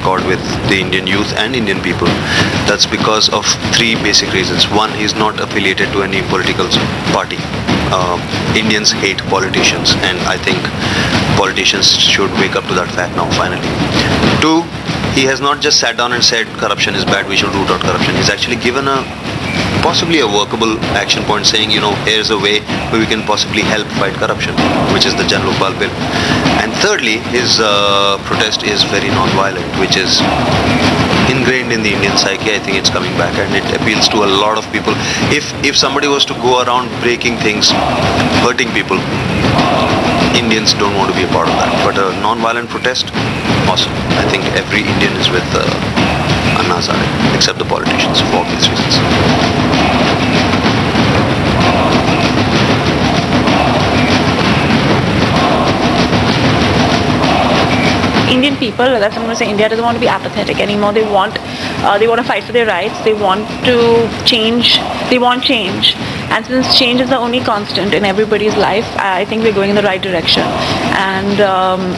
chord with the Indian youth and Indian people. That's because of three basic reasons. One, he's not affiliated to any political party. Indians hate politicians, and I think politicians should wake up to that fact now, finally. Two, he has not just sat down and said corruption is bad, we should root out corruption. He's actually given possibly a workable action point, saying, here's a way where we can possibly help fight corruption, which is the Jan Lokpal bill. And thirdly, his protest is very non-violent, which is ingrained in the Indian psyche. I think it's coming back, and it appeals to a lot of people. If somebody was to go around breaking things, hurting people, Indians don't want to be a part of that. But a non-violent protest, awesome. I think every Indian is with Anna Hazare, except the politicians, for obvious reasons. Indian people, that's what I'm going to say, India doesn't want to be apathetic anymore. They want to fight for their rights. They want to change. They want change. And since change is the only constant in everybody's life, I think we're going in the right direction. And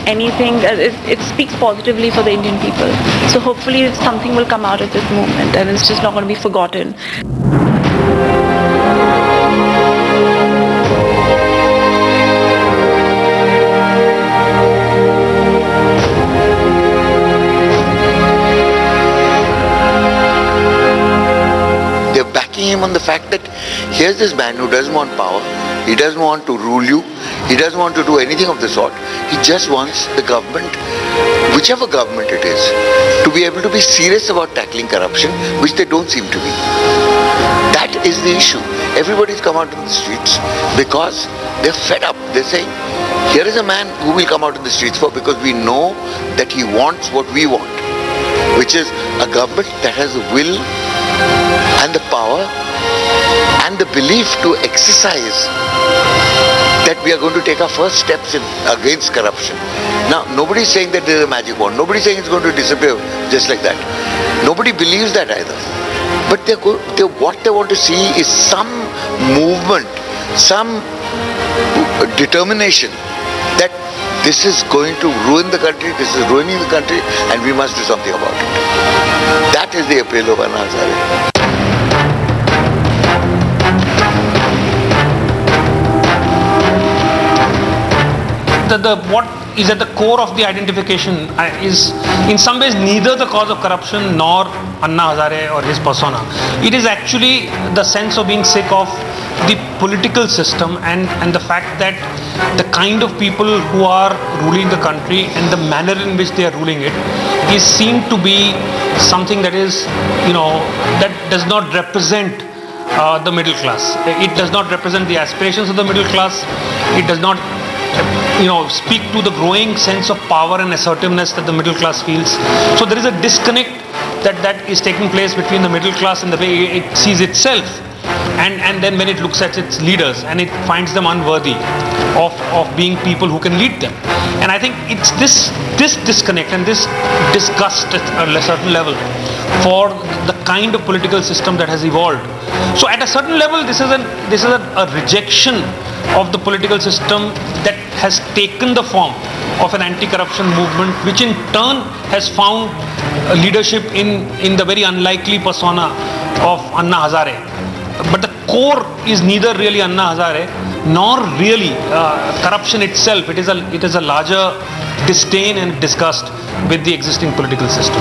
it speaks positively for the Indian people. So hopefully something will come out of this movement, and it's just not going to be forgotten. Him on the fact that here's this man who doesn't want power, he doesn't want to rule you, he doesn't want to do anything of the sort. He just wants the government, whichever government it is, to be able to be serious about tackling corruption, which they don't seem to be. That is the issue. Everybody's come out in the streets because they're fed up. They're saying, here is a man who will come out in the streets for, because we know that he wants what we want, which is a government that has the will and the power and the belief to exercise that we are going to take our first steps against corruption. Now, nobody is saying that there is a magic wand. Nobody is saying it's going to disappear just like that. Nobody believes that either. But what they want to see is some movement, some determination that this is going to ruin the country, this is ruining the country, and we must do something about it. That is the appeal of Anna Hazare. What is at the core of the identification is in some ways neither the cause of corruption nor Anna Hazare or his persona. It is actually the sense of being sick of the political system and the fact that the kind of people who are ruling the country and the manner in which they are ruling it is seen to be something that is, that does not represent the middle class. It does not represent the aspirations of the middle class. It does not speak to the growing sense of power and assertiveness that the middle class feels. So there is a disconnect that is taking place between the middle class and the way it sees itself, and then when it looks at its leaders and it finds them unworthy of being people who can lead them. And I think it's this disconnect and this disgust at a certain level for the kind of political system that has evolved. So at a certain level, this is a rejection of the political system that has taken the form of an anti-corruption movement, which in turn has found leadership in the very unlikely persona of Anna Hazare. But the core is neither really Anna Hazare nor really corruption itself. It is a larger disdain and disgust with the existing political system.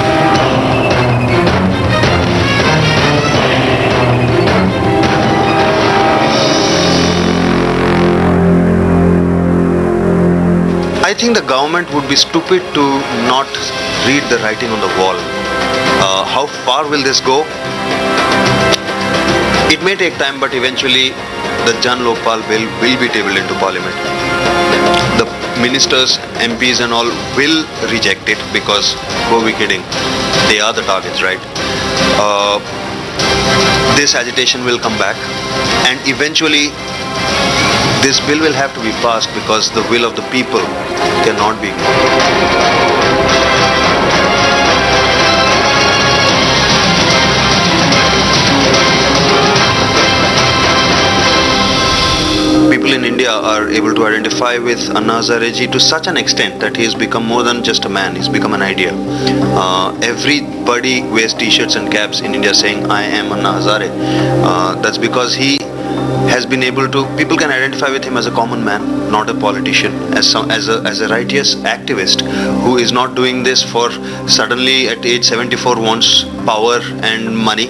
I think the government would be stupid to not read the writing on the wall. How far will this go? It may take time, but eventually the Jan Lokpal bill will be tabled into parliament. The ministers, MPs and all will reject it because, who are we kidding? They are the targets, right? This agitation will come back, and eventually this bill will have to be passed because the will of the people cannot be ignored. People in India are able to identify with Anna Hazare ji to such an extent that he has become more than just a man, he's become an idea. Everybody wears t-shirts and caps in India saying, I am Anna Hazare. That's because he has been able to, people can identify with him as a common man, not a politician, as a righteous activist who is not doing this for suddenly at age 74 wants power and money,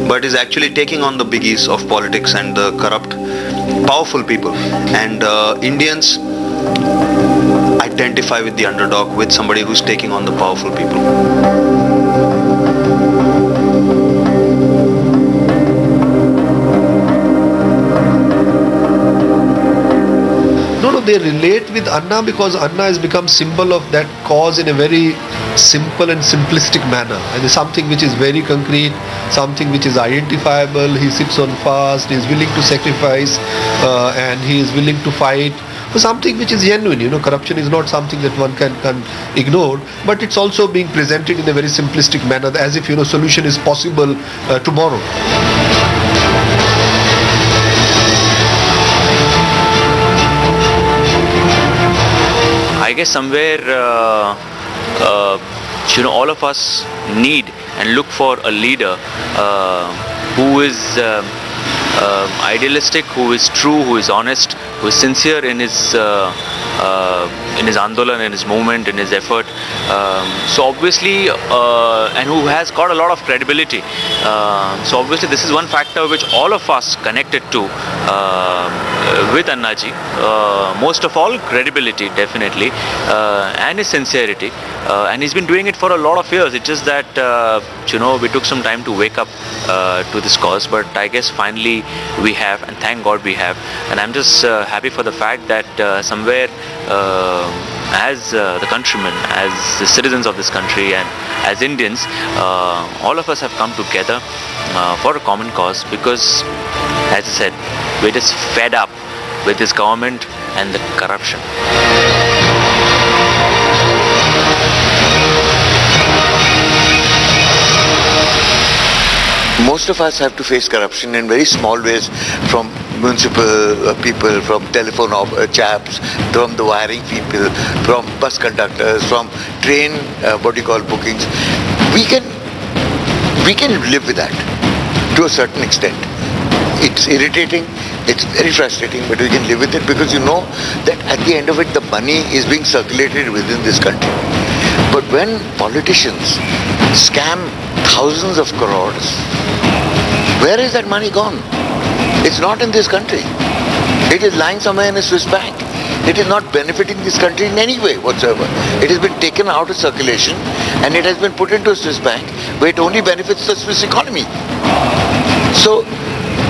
but is actually taking on the biggies of politics and the corrupt, powerful people. And Indians identify with the underdog, with somebody who's taking on the powerful people. They relate with Anna because Anna has become symbol of that cause in a very simple and simplistic manner, and it's something which is very concrete, something which is identifiable. He sits on fast, he is willing to sacrifice, and he is willing to fight for something which is genuine. Corruption is not something that one can ignore, but it's also being presented in a very simplistic manner, as if solution is possible tomorrow. I guess somewhere, all of us need and look for a leader who is idealistic, who is true, who is honest, who is sincere in his andolan, in his movement, in his effort. So obviously, and who has got a lot of credibility. So obviously, this is one factor which all of us connected to with Annaji. Most of all, credibility, definitely, and his sincerity. And he's been doing it for a lot of years. It's just that we took some time to wake up to this cause, but I guess finally we have, and thank God we have. And I'm just happy for the fact that somewhere as the countrymen, as the citizens of this country, and as Indians, all of us have come together for a common cause, because, as I said, we're just fed up with this government and the corruption. Most of us have to face corruption in very small ways, from municipal people, from telephone chaps, from the wiring people, from bus conductors, from train bookings. We can live with that to a certain extent. It's irritating, it's very frustrating, but we can live with it, because that at the end of it, the money is being circulated within this country. But when politicians scam thousands of crores, where is that money gone? It's not in this country. It is lying somewhere in a Swiss bank. It is not benefiting this country in any way whatsoever. It has been taken out of circulation and it has been put into a Swiss bank where it only benefits the Swiss economy. So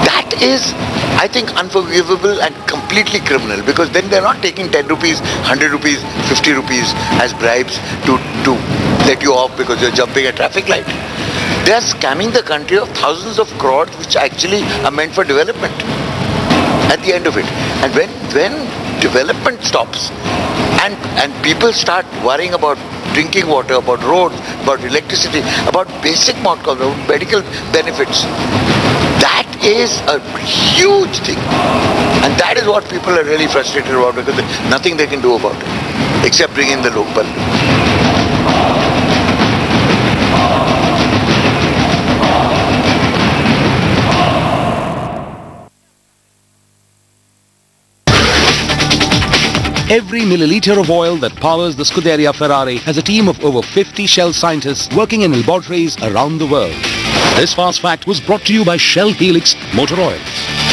that is, I think, unforgivable and completely criminal, because then they're not taking 10 rupees, 100 rupees, 50 rupees as bribes to let you off because you're jumping a traffic light. They are scamming the country of thousands of crores which actually are meant for development at the end of it. And when development stops and people start worrying about drinking water, about roads, about electricity, about basic medical benefits, that is a huge thing. And that is what people are really frustrated about, because there's nothing they can do about it except bring in the local. Every milliliter of oil that powers the Scuderia Ferrari has a team of over 50 Shell scientists working in laboratories around the world. This fast fact was brought to you by Shell Helix Motor Oils.